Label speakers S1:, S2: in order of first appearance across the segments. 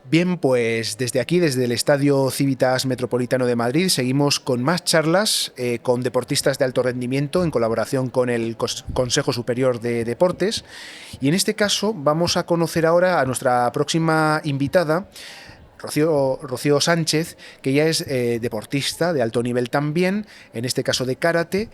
S1: Bien, pues desde aquí, desde el Estadio Civitas Metropolitano de Madrid, seguimos con más charlas con deportistas de alto rendimiento en colaboración con el Consejo Superior de Deportes. Y en este caso vamos a conocer ahora a nuestra próxima invitada, Rocío Sánchez, que ya es deportista de alto nivel también, en este caso de karate,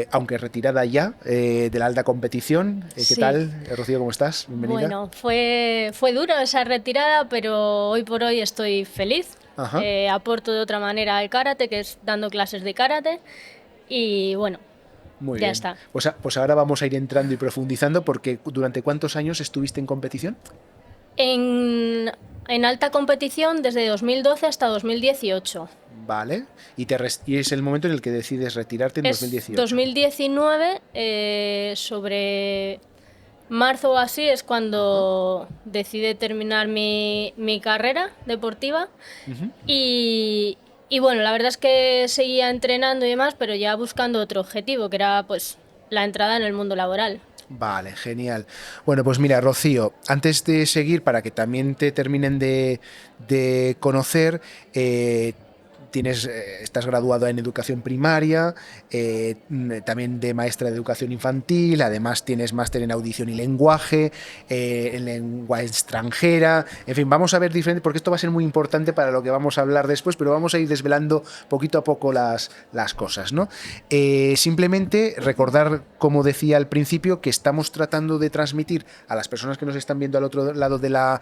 S1: aunque retirada ya de la alta competición. ¿Qué
S2: Sí,
S1: tal, Rocío? ¿Cómo estás? Bienvenida.
S2: bueno, fue duro esa retirada, pero hoy por hoy estoy feliz.
S1: Ajá.
S2: Aporto de otra manera al karate, que es dando clases de karate. Y bueno,
S1: Muy
S2: ya
S1: bien.
S2: está.
S1: Pues ahora vamos a ir entrando y profundizando porque ¿durante cuántos años estuviste en competición?
S2: En, en alta competición desde 2012 hasta 2018.
S1: Vale. Y es el momento en el que decides retirarte en
S2: Es
S1: 2018.
S2: 2019, sobre marzo o así es
S1: Ajá.
S2: cuando decidí terminar mi carrera deportiva.
S1: Ujú.
S2: Y, y bueno, la verdad es que seguía entrenando y demás, pero ya buscando otro objetivo, que era pues la entrada en el mundo laboral.
S1: Vale, genial. Bueno, pues mira, Rocío, antes de seguir, para que también te terminen de conocer, estás graduada en educación primaria, también de maestra de educación infantil, además tienes máster en audición y lenguaje, en lengua extranjera, en fin, vamos a ver diferente, porque esto va a ser muy importante para lo que vamos a hablar después, pero vamos a ir desvelando poquito a poco las cosas, ¿no? Simplemente recordar, como decía al principio, que estamos tratando de transmitir a las personas que nos están viendo al otro lado de la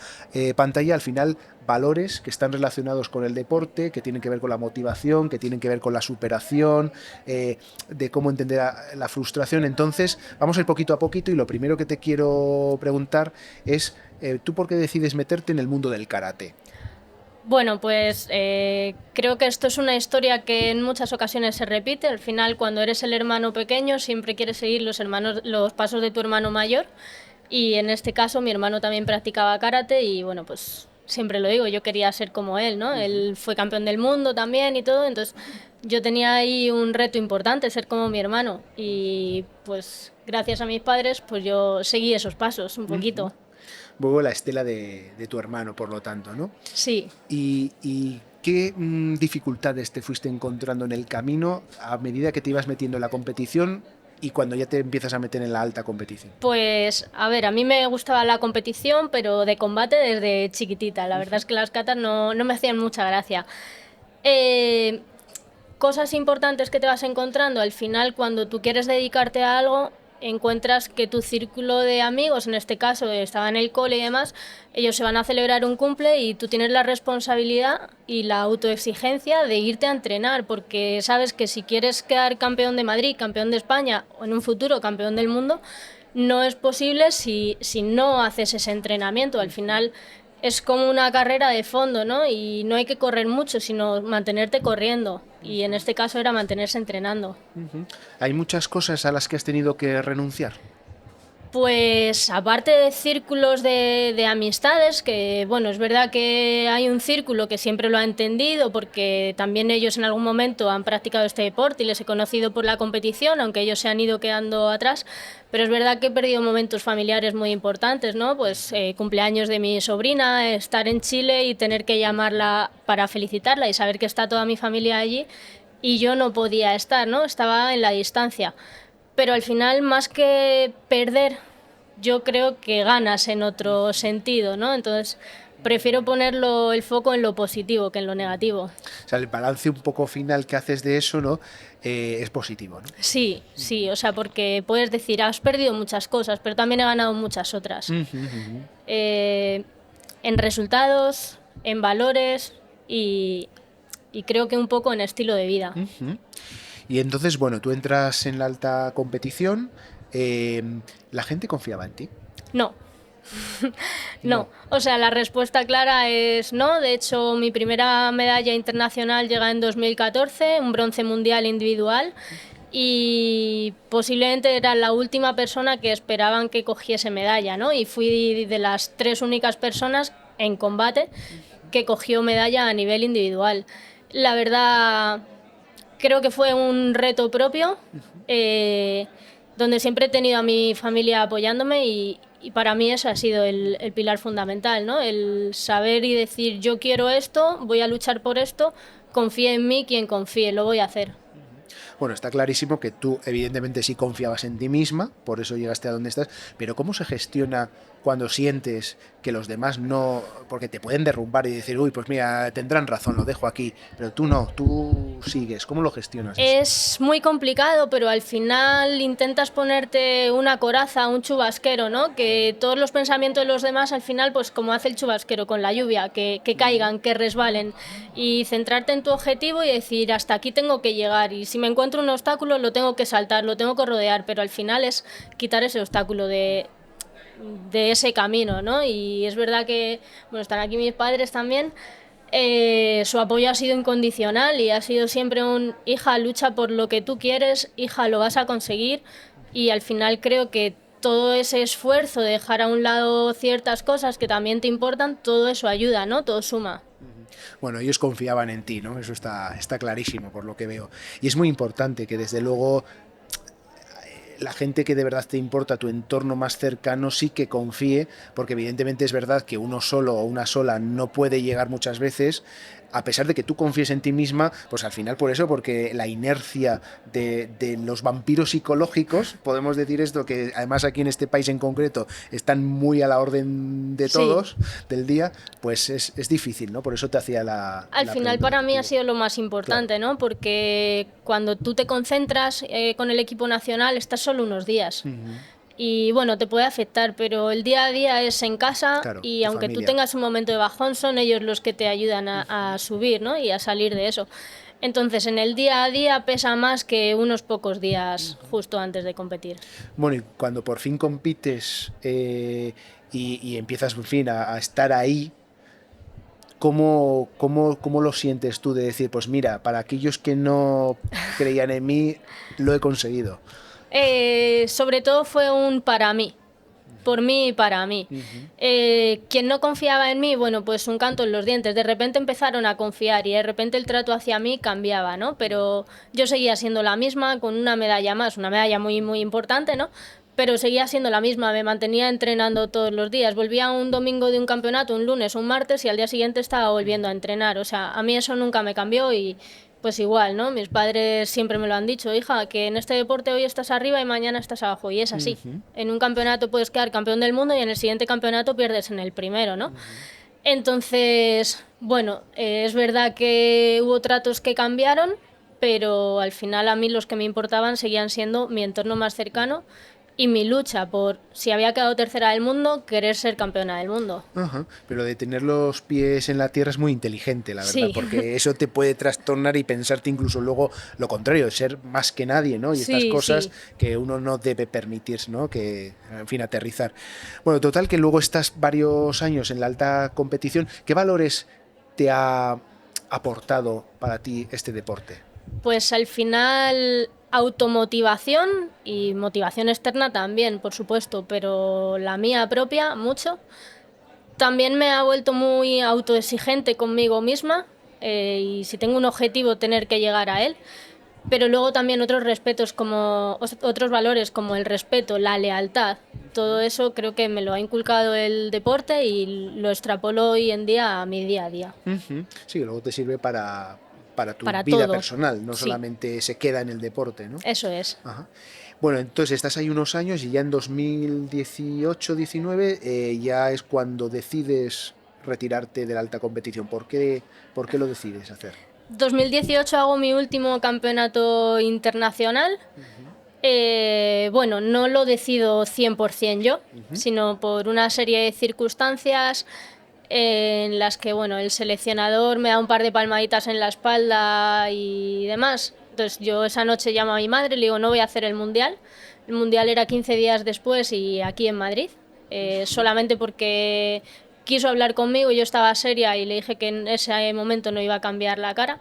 S1: pantalla, al final, valores que están relacionados con el deporte, que tienen que ver con la motivación, que tienen que ver con la superación, de cómo entender la frustración. Entonces, vamos a ir poquito a poquito y lo primero que te quiero preguntar es, ¿tú por qué decides meterte en el mundo del karate?
S2: Bueno, pues creo que esto es una historia que en muchas ocasiones se repite. Al final, cuando eres el hermano pequeño, siempre quieres seguir los pasos de tu hermano mayor. Y en este caso, mi hermano también practicaba karate y bueno, pues siempre lo digo, yo quería ser como él, ¿no? Él fue campeón del mundo también y todo, entonces yo tenía ahí un reto importante, ser como mi hermano. Y pues gracias a mis padres, pues yo seguí esos pasos un
S1: Uh-huh.
S2: poquito.
S1: Luego la estela de tu hermano, por lo tanto, ¿no?
S2: Sí.
S1: ¿Y qué dificultades te fuiste encontrando en el camino a medida que te ibas metiendo en la competición y cuando ya te empiezas a meter en la alta competición?
S2: Pues, a ver, a mí me gustaba la competición, pero de combate desde chiquitita. La verdad
S1: Uh-huh.
S2: es que las catas no me hacían mucha gracia. Eh, Cosas importantes que te vas encontrando, al final cuando tú quieres dedicarte a algo, encuentras que tu círculo de amigos, en este caso estaba en el cole y demás, ellos se van a celebrar un cumple y tú tienes la responsabilidad y la autoexigencia de irte a entrenar, porque sabes que si quieres quedar campeón de Madrid, campeón de España o en un futuro campeón del mundo, no es posible si no haces ese entrenamiento. Al final es como una carrera de fondo, ¿no? Y no hay que correr mucho, sino mantenerte corriendo. Y en este caso era mantenerse entrenando.
S1: Uh-huh. ¿Hay muchas cosas a las que has tenido que renunciar?
S2: Pues aparte de círculos de amistades, que bueno, es verdad que hay un círculo que siempre lo ha entendido porque también ellos en algún momento han practicado este deporte y les he conocido por la competición, aunque ellos se han ido quedando atrás, pero es verdad que he perdido momentos familiares muy importantes, ¿no? Pues cumpleaños de mi sobrina, estar en Chile y tener que llamarla para felicitarla y saber que está toda mi familia allí y yo no podía estar, ¿no? Estaba en la distancia. Pero al final, más que perder, yo creo que ganas en otro sentido, ¿no? Entonces, prefiero ponerlo el foco en lo positivo que en lo negativo.
S1: O sea, el balance un poco final que haces de eso, ¿no? Es positivo, ¿no?
S2: Sí, sí, o sea, porque puedes decir, has perdido muchas cosas, pero también he ganado muchas otras.
S1: Uh-huh, uh-huh.
S2: Eh, en resultados, en valores y, y creo que un poco en estilo de vida.
S1: Uh-huh. Y entonces, bueno, tú entras en la alta competición, eh, la gente confiaba en ti.
S2: No, no,
S1: No.
S2: o sea, la respuesta clara es no. De hecho, mi primera medalla internacional llega en 2014, un bronce mundial individual, y posiblemente era la última persona que esperaban que cogiese medalla, ¿no? Y fui de las tres únicas personas en combate que cogió medalla a nivel individual. La verdad, creo que fue un reto propio, donde siempre he tenido a mi familia apoyándome y para mí ese ha sido el pilar fundamental, ¿no? El saber y decir, yo quiero esto, voy a luchar por esto, confíe en mí quien confíe, lo voy a hacer.
S1: Bueno, está clarísimo que tú evidentemente sí confiabas en ti misma, por eso llegaste a donde estás, pero ¿cómo se gestiona cuando sientes que los demás no, porque te pueden derrumbar y decir, uy, pues mira, tendrán razón, lo dejo aquí, pero tú no, tú sigues, ¿cómo lo gestionas eso?
S2: Es muy complicado, pero al final intentas ponerte una coraza, un chubasquero, ¿no? Que todos los pensamientos de los demás al final, pues como hace el chubasquero con la lluvia, que caigan, que resbalen, y centrarte en tu objetivo y decir, hasta aquí tengo que llegar, y si me encuentro un obstáculo lo tengo que saltar, lo tengo que rodear, pero al final es quitar ese obstáculo de ese camino, ¿no? Y es verdad que, bueno, están aquí mis padres también. Su apoyo ha sido incondicional y ha sido siempre un hija, lucha por lo que tú quieres, hija, lo vas a conseguir, y al final creo que todo ese esfuerzo de dejar a un lado ciertas cosas que también te importan, todo eso ayuda, ¿no? Todo suma.
S1: Bueno, ellos confiaban en ti, ¿no? Eso está clarísimo por lo que veo. Y es muy importante que desde luego la gente que de verdad te importa, tu entorno más cercano, sí que confíe, porque evidentemente es verdad que uno solo o una sola no puede llegar muchas veces, a pesar de que tú confíes en ti misma, pues al final por eso, porque la inercia de los vampiros psicológicos, podemos decir esto, que además aquí en este país en concreto están muy a la orden de todos, sí, del día, pues es difícil, ¿no? Por eso te hacía
S2: Al final para mí ha sido lo más importante, claro, ¿no? Porque cuando tú te concentras con el equipo nacional estás solo unos días. Y bueno, te puede afectar, pero el día a día es en casa, claro, y aunque familia, tú tengas un momento de bajón, son ellos los que te ayudan a subir, ¿no? Y a salir de eso. Entonces, en el día a día pesa más que unos pocos días justo antes de competir.
S1: Bueno, y cuando por fin compites y empiezas, en fin, a estar ahí, ¿cómo lo sientes tú de decir, pues mira, para aquellos que no creían en mí, lo he conseguido?
S2: Sobre todo fue un para mí, por mí y para mí. Quien no confiaba en mí, bueno, pues un canto en los dientes. De repente empezaron a confiar y de repente el trato hacia mí cambiaba, ¿no? Pero yo seguía siendo la misma, con una medalla más, una medalla muy, muy importante, ¿no? Pero seguía siendo la misma, me mantenía entrenando todos los días. Volvía un domingo de un campeonato, un lunes, un martes, y al día siguiente estaba volviendo a entrenar. O sea, a mí eso nunca me cambió y pues igual, ¿no? Mis padres siempre me lo han dicho, hija, que en este deporte hoy estás arriba y mañana estás abajo, y es así. En un campeonato puedes quedar campeón del mundo y en el siguiente campeonato pierdes en el primero, ¿no? Entonces, bueno, es verdad que hubo tratos que cambiaron, pero al final a mí los que me importaban seguían siendo mi entorno más cercano y mi lucha por, si había quedado tercera del mundo, querer ser campeona del mundo.
S1: Ajá, pero de tener los pies en la tierra es muy inteligente, la verdad, sí, porque eso te puede trastornar y pensarte incluso luego lo contrario, de ser más que nadie, ¿no? Y sí, estas cosas sí, que uno no debe permitirse, ¿no? Que, en fin, aterrizar. Bueno, total, que luego estás varios años en la alta competición. ¿Qué valores te ha aportado para ti este deporte?
S2: Pues al final automotivación y motivación externa también, por supuesto, pero la mía propia mucho. También me ha vuelto muy autoexigente conmigo misma, y si tengo un objetivo tener que llegar a él. Pero luego también otros otros valores como el respeto, la lealtad, todo eso creo que me lo ha inculcado el deporte y lo extrapolo hoy en día a mi día a día.
S1: Sí, luego te sirve para tu vida todo, personal, no sí, solamente se queda en el deporte, ¿no?
S2: Eso es.
S1: Ajá. Bueno, entonces estás ahí unos años y ya en 2018-19 ya es cuando decides retirarte de la alta competición. ¿Por qué lo decides hacer?
S2: 2018 hago mi último campeonato internacional. Bueno, no lo decido 100% yo, sino por una serie de circunstancias en las que, bueno, el seleccionador me da un par de palmaditas en la espalda y demás. Entonces yo esa noche llamo a mi madre y le digo, no voy a hacer el Mundial. El Mundial era 15 días después y aquí en Madrid, solamente porque quiso hablar conmigo, yo estaba seria y le dije que en ese momento no iba a cambiar la cara.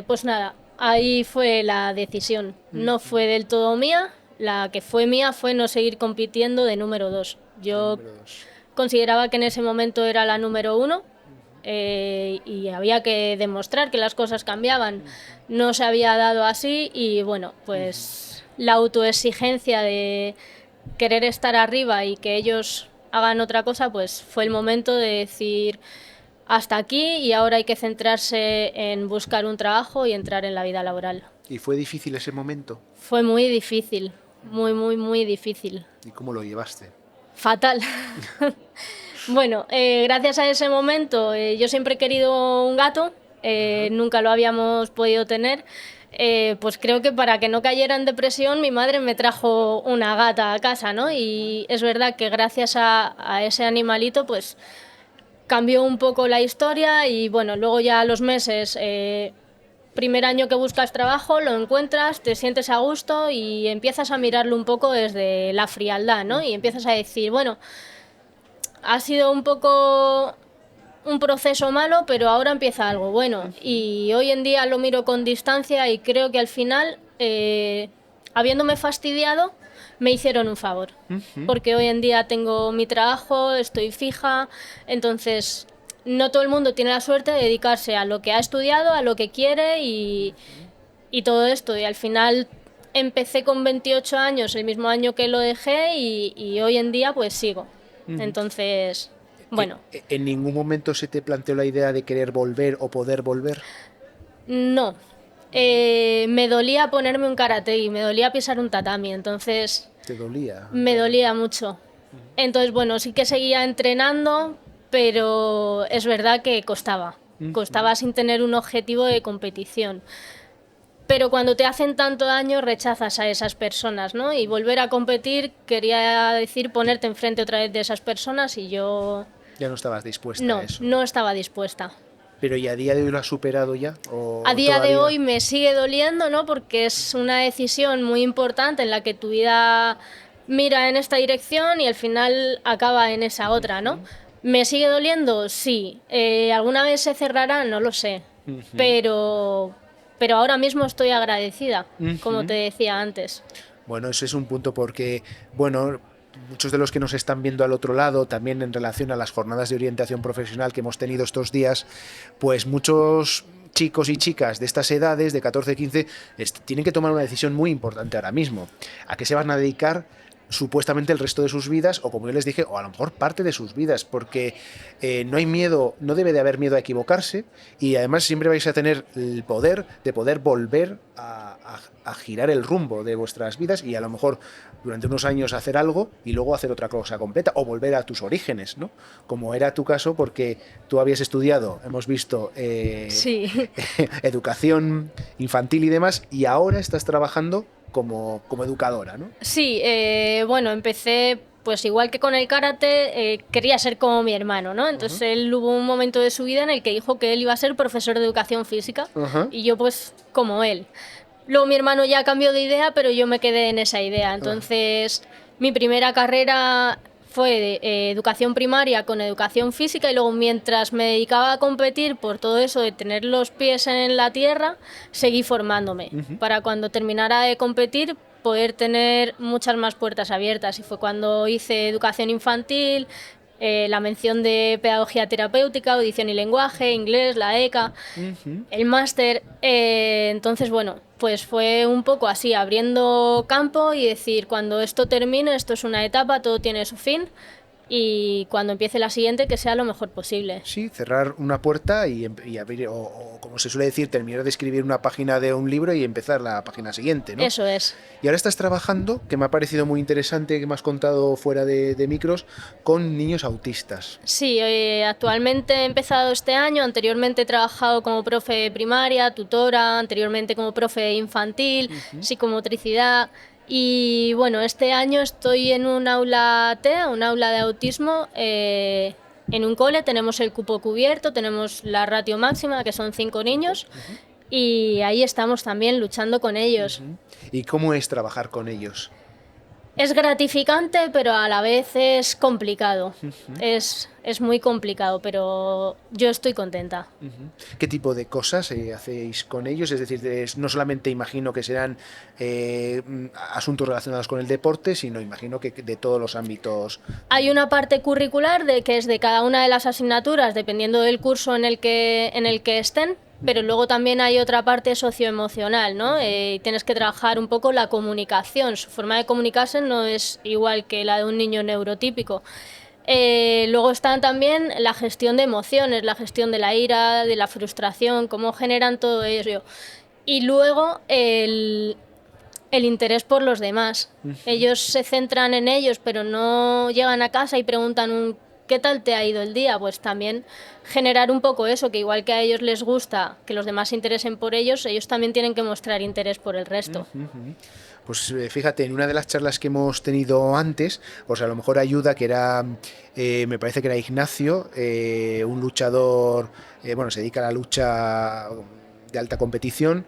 S2: Pues nada, ahí fue la decisión. No fue del todo mía, la que fue mía fue no seguir compitiendo de número 2. Yo consideraba que en ese momento era la número 1, y había que demostrar que las cosas cambiaban. No se había dado así y bueno, pues la autoexigencia de querer estar arriba y que ellos hagan otra cosa, pues fue el momento de decir hasta aquí y ahora hay que centrarse en buscar un trabajo y entrar en la vida laboral.
S1: ¿Y fue difícil ese momento?
S2: Fue muy difícil, muy, muy, muy difícil.
S1: ¿Y cómo lo llevaste?
S2: Fatal. Bueno, gracias a ese momento yo siempre he querido un gato, nunca lo habíamos podido tener. Pues creo que para que no cayera en depresión mi madre me trajo una gata a casa, ¿no? Y es verdad que gracias a ese animalito pues cambió un poco la historia y bueno, luego ya a los meses, primer año que buscas trabajo, lo encuentras, te sientes a gusto y empiezas a mirarlo un poco desde la frialdad, ¿no? Y empiezas a decir, bueno, ha sido un poco un proceso malo, pero ahora empieza algo bueno. Y hoy en día lo miro con distancia y creo que al final, habiéndome fastidiado, me hicieron un favor. Porque hoy en día tengo mi trabajo, estoy fija, entonces no todo el mundo tiene la suerte de dedicarse a lo que ha estudiado, a lo que quiere y todo esto. Y al final empecé con 28 años, el mismo año que lo dejé y hoy en día pues sigo. Entonces, bueno.
S1: ¿En ningún momento se te planteó la idea de querer volver o poder volver?
S2: No. Me dolía ponerme un karategi, me dolía pisar un tatami, entonces...
S1: ¿Te dolía?
S2: Me dolía mucho. Entonces, bueno, sí que seguía entrenando, pero es verdad que costaba. Costaba sin tener un objetivo de competición. Pero cuando te hacen tanto daño rechazas a esas personas, ¿no? Y volver a competir quería decir ponerte enfrente otra vez de esas personas y yo...
S1: ¿Ya no estabas dispuesta a eso?
S2: No estaba dispuesta.
S1: ¿Pero y a día de hoy lo has superado ya?
S2: A día de hoy me sigue doliendo, ¿no? Porque es una decisión muy importante en la que tu vida mira en esta dirección y al final acaba en esa otra, ¿no? ¿Me sigue doliendo? Sí. ¿Alguna vez se cerrará? No lo sé. Pero ahora mismo estoy agradecida, como te decía antes.
S1: Bueno, ese es un punto porque, bueno, muchos de los que nos están viendo al otro lado, también en relación a las jornadas de orientación profesional que hemos tenido estos días, pues muchos chicos y chicas de estas edades, de 14, 15, tienen que tomar una decisión muy importante ahora mismo. ¿A qué se van a dedicar supuestamente el resto de sus vidas, o como yo les dije, o a lo mejor parte de sus vidas, porque no hay miedo, no debe de haber miedo a equivocarse, y además siempre vais a tener el poder de poder volver a girar el rumbo de vuestras vidas y a lo mejor durante unos años hacer algo y luego hacer otra cosa completa o volver a tus orígenes, ¿no? Como era tu caso, porque tú habías estudiado, hemos visto,
S2: sí.
S1: educación infantil y demás, y ahora estás trabajando como educadora, ¿no?
S2: Sí, bueno, empecé pues igual que con el karate, quería ser como mi hermano, ¿no? Entonces él hubo un momento de su vida en el que dijo que él iba a ser profesor de educación física y yo pues como él. Luego mi hermano ya cambió de idea, pero yo me quedé en esa idea. Entonces mi primera carrera fue de educación primaria con educación física y luego mientras me dedicaba a competir por todo eso de tener los pies en la tierra, seguí formándome para cuando terminara de competir poder tener muchas más puertas abiertas. Y fue cuando hice educación infantil, la mención de pedagogía terapéutica, audición y lenguaje, inglés, la ECA, el máster. Entonces, bueno, pues fue un poco así, abriendo campo y decir, cuando esto termine, esto es una etapa, todo tiene su fin, y cuando empiece la siguiente, que sea lo mejor posible.
S1: Sí, cerrar una puerta y abrir, o como se suele decir, terminar de escribir una página de un libro y empezar la página siguiente, ¿no?
S2: Eso es.
S1: Y ahora estás trabajando, que me ha parecido muy interesante, que me has contado fuera de micros, con niños autistas.
S2: Sí, actualmente he empezado este año, anteriormente he trabajado como profe de primaria, tutora, anteriormente como profe de infantil, psicomotricidad. Y bueno, este año estoy en un aula TEA, un aula de autismo, en un cole, tenemos el cupo cubierto, tenemos la ratio máxima, que son 5 niños, y ahí estamos también luchando con ellos.
S1: ¿Y cómo es trabajar con ellos?
S2: Es gratificante, pero a la vez es complicado. Es muy complicado, pero yo estoy contenta.
S1: ¿Qué tipo de cosas hacéis con ellos? Es decir, no solamente imagino que serán asuntos relacionados con el deporte, sino imagino que de todos los ámbitos.
S2: Hay una parte curricular que es de cada una de las asignaturas, dependiendo del curso en el que estén. pero luego también hay otra parte socioemocional, ¿no? Tienes que trabajar un poco la comunicación. Su forma de comunicarse no es igual que la de un niño neurotípico. Luego están también la gestión de emociones, la gestión de la ira, de la frustración, cómo generan todo ello. Y luego el interés por los demás. Ellos se centran en ellos, pero no llegan a casa y preguntan ¿qué tal te ha ido el día? Pues también generar un poco eso, que igual que a ellos les gusta que los demás se interesen por ellos, ellos también tienen que mostrar interés por el resto.
S1: Pues fíjate, en una de las charlas que hemos tenido antes, pues a lo mejor ayuda, que era, me parece que era Ignacio, un luchador, bueno, se dedica a la lucha de alta competición,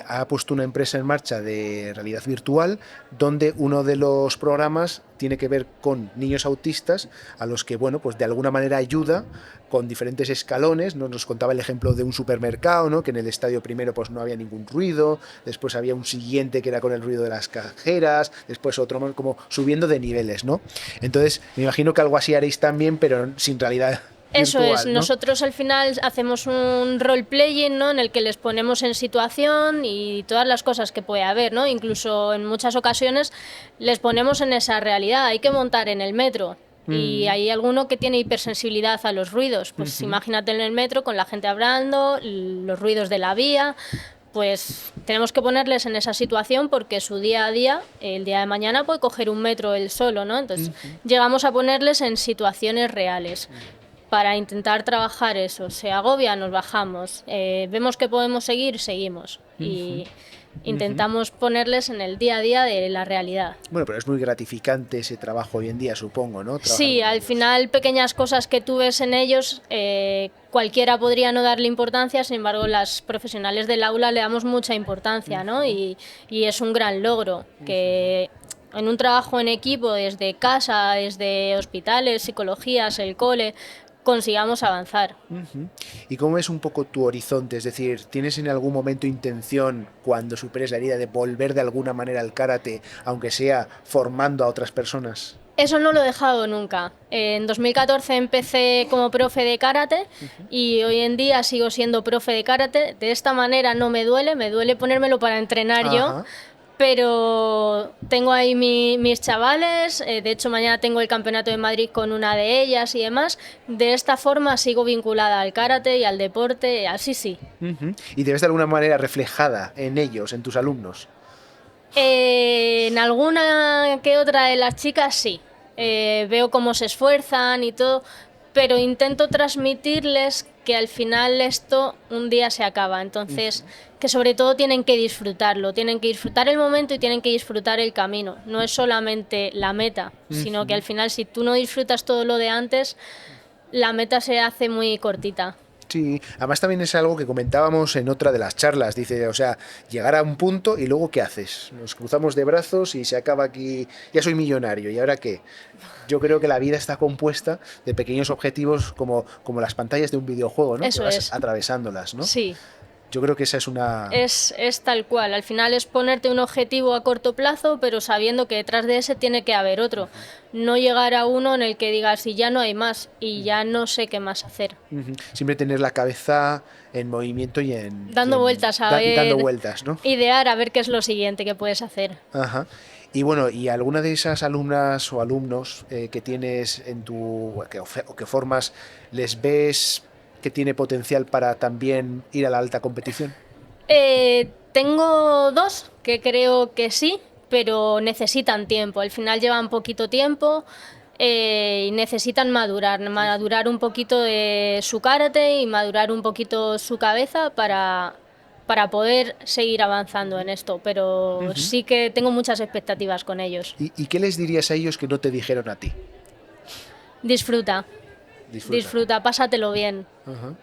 S1: ha puesto una empresa en marcha de realidad virtual donde uno de los programas tiene que ver con niños autistas a los que, bueno, pues de alguna manera ayuda con diferentes escalones, ¿no? Nos contaba el ejemplo de un supermercado, ¿no? Que en el estadio primero pues no había ningún ruido, después había un siguiente que era con el ruido de las cajeras, después otro como subiendo de niveles, ¿no? Entonces me imagino que algo así haréis también, pero sin realidad
S2: Eso
S1: virtual,
S2: es,
S1: ¿no?
S2: nosotros al final hacemos un role-playing, ¿no? En el que les ponemos en situación y todas las cosas que puede haber, ¿no? Incluso en muchas ocasiones les ponemos en esa realidad. Hay que montar en el metro y hay alguno que tiene hipersensibilidad a los ruidos. Pues imagínate en el metro con la gente hablando, los ruidos de la vía. Pues tenemos que ponerles en esa situación porque su día a día, el día de mañana puede coger un metro él solo, ¿no? Entonces llegamos a ponerles en situaciones reales para intentar trabajar eso. Se agobia, nos bajamos. Vemos que podemos seguir, seguimos. Y intentamos ponerles en el día a día de la realidad.
S1: Bueno, pero es muy gratificante ese trabajo hoy en día, supongo, ¿no? Trabajar
S2: Sí, al final pequeñas cosas que tú ves en ellos, cualquiera podría no darle importancia, sin embargo las profesionales del aula le damos mucha importancia, ¿no? Y es un gran logro que en un trabajo en equipo, desde casa, desde hospitales, psicologías, el cole, consigamos avanzar.
S1: ¿Y cómo es un poco tu horizonte? Es decir, ¿tienes en algún momento intención, cuando superes la herida, de volver de alguna manera al karate, aunque sea formando a otras personas?
S2: Eso no lo he dejado nunca. En 2014 empecé como profe de karate y hoy en día sigo siendo profe de karate. De esta manera no me duele ponérmelo para entrenar yo.
S1: Ajá.
S2: Pero tengo ahí mis chavales, de hecho mañana tengo el campeonato de Madrid con una de ellas y demás. De esta forma sigo vinculada al karate y al deporte, así sí.
S1: Y te ves de alguna manera reflejada en ellos, en tus alumnos.
S2: En alguna que otra de las chicas sí, veo cómo se esfuerzan y todo, pero intento transmitirles que al final esto un día se acaba, entonces que sobre todo tienen que disfrutarlo, tienen que disfrutar el momento y tienen que disfrutar el camino, no es solamente la meta, sino que al final si tú no disfrutas todo lo de antes, la meta se hace muy cortita.
S1: Sí, además también es algo que comentábamos en otra de las charlas, dice, o sea, llegar a un punto y luego ¿qué haces? Nos cruzamos de brazos y se acaba aquí, ya soy millonario, ¿y ahora qué? Yo creo que la vida está compuesta de pequeños objetivos como las pantallas de un videojuego, ¿no?
S2: Eso
S1: que vas
S2: es.
S1: atravesándolas, ¿no?
S2: Sí.
S1: Yo creo que esa es una...
S2: Es tal cual, al final es ponerte un objetivo a corto plazo, pero sabiendo que detrás de ese tiene que haber otro. No llegar a uno en el que digas, y ya no hay más, y ya no sé qué más hacer.
S1: Siempre tener la cabeza en movimiento y
S2: Dando vueltas a ver...
S1: dando vueltas, ¿no?
S2: Idear a ver qué es lo siguiente que puedes hacer.
S1: Ajá. Y bueno, ¿y alguna de esas alumnas o alumnos que tienes en o que formas, les ves que tiene potencial para también ir a la alta competición?
S2: Tengo dos que creo que sí, pero necesitan tiempo. Al final llevan poquito tiempo y necesitan madurar un poquito de su karate y madurar un poquito su cabeza para poder seguir avanzando en esto. Pero sí que tengo muchas expectativas con ellos.
S1: ¿Y qué les dirías a ellos que no te dijeron a ti?
S2: Disfruta, pásatelo bien.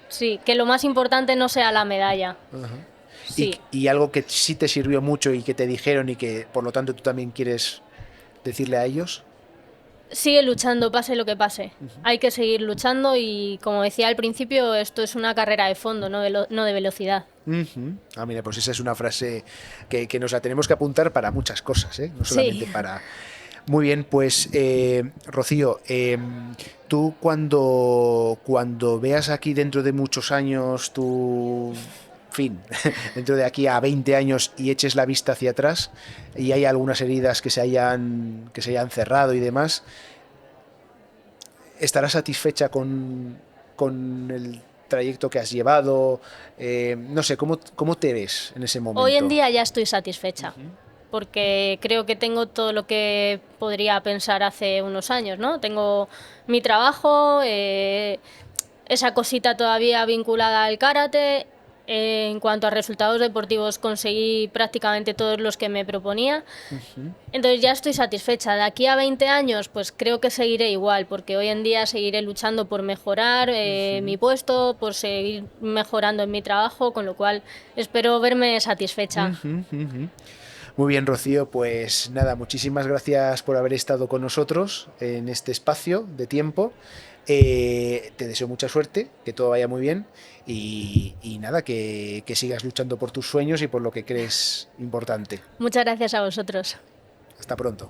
S2: Sí, que lo más importante no sea la medalla. Sí.
S1: Y algo que sí te sirvió mucho y que te dijeron y que por lo tanto tú también quieres decirle a ellos.
S2: Sigue luchando, pase lo que pase. Hay que seguir luchando y, como decía al principio, esto es una carrera de fondo, no de velocidad.
S1: Ah, mira, pues esa es una frase que nos la tenemos que apuntar para muchas cosas, ¿eh? No solamente
S2: Sí.
S1: para... Muy bien, pues Rocío, tú cuando veas aquí dentro de muchos años tu fin, dentro de aquí a 20 años y eches la vista hacia atrás y hay algunas heridas que se hayan cerrado y demás, ¿estarás satisfecha con el trayecto que has llevado? No sé, ¿cómo te ves en ese
S2: Hoy en
S1: momento?
S2: día ya estoy satisfecha, porque creo que tengo todo lo que podría pensar hace unos años, ¿no? Tengo mi trabajo, esa cosita todavía vinculada al karate. En cuanto a resultados deportivos, conseguí prácticamente todos los que me proponía. Entonces ya estoy satisfecha. De aquí a 20 años, pues creo que seguiré igual, porque hoy en día seguiré luchando por mejorar mi puesto, por seguir mejorando en mi trabajo, con lo cual espero verme satisfecha.
S1: Ujú, ujú. Muy bien, Rocío, pues nada, muchísimas gracias por haber estado con nosotros en este espacio de tiempo. Te deseo mucha suerte, que todo vaya muy bien y nada, que sigas luchando por tus sueños y por lo que crees importante.
S2: Muchas gracias a vosotros.
S1: Hasta pronto.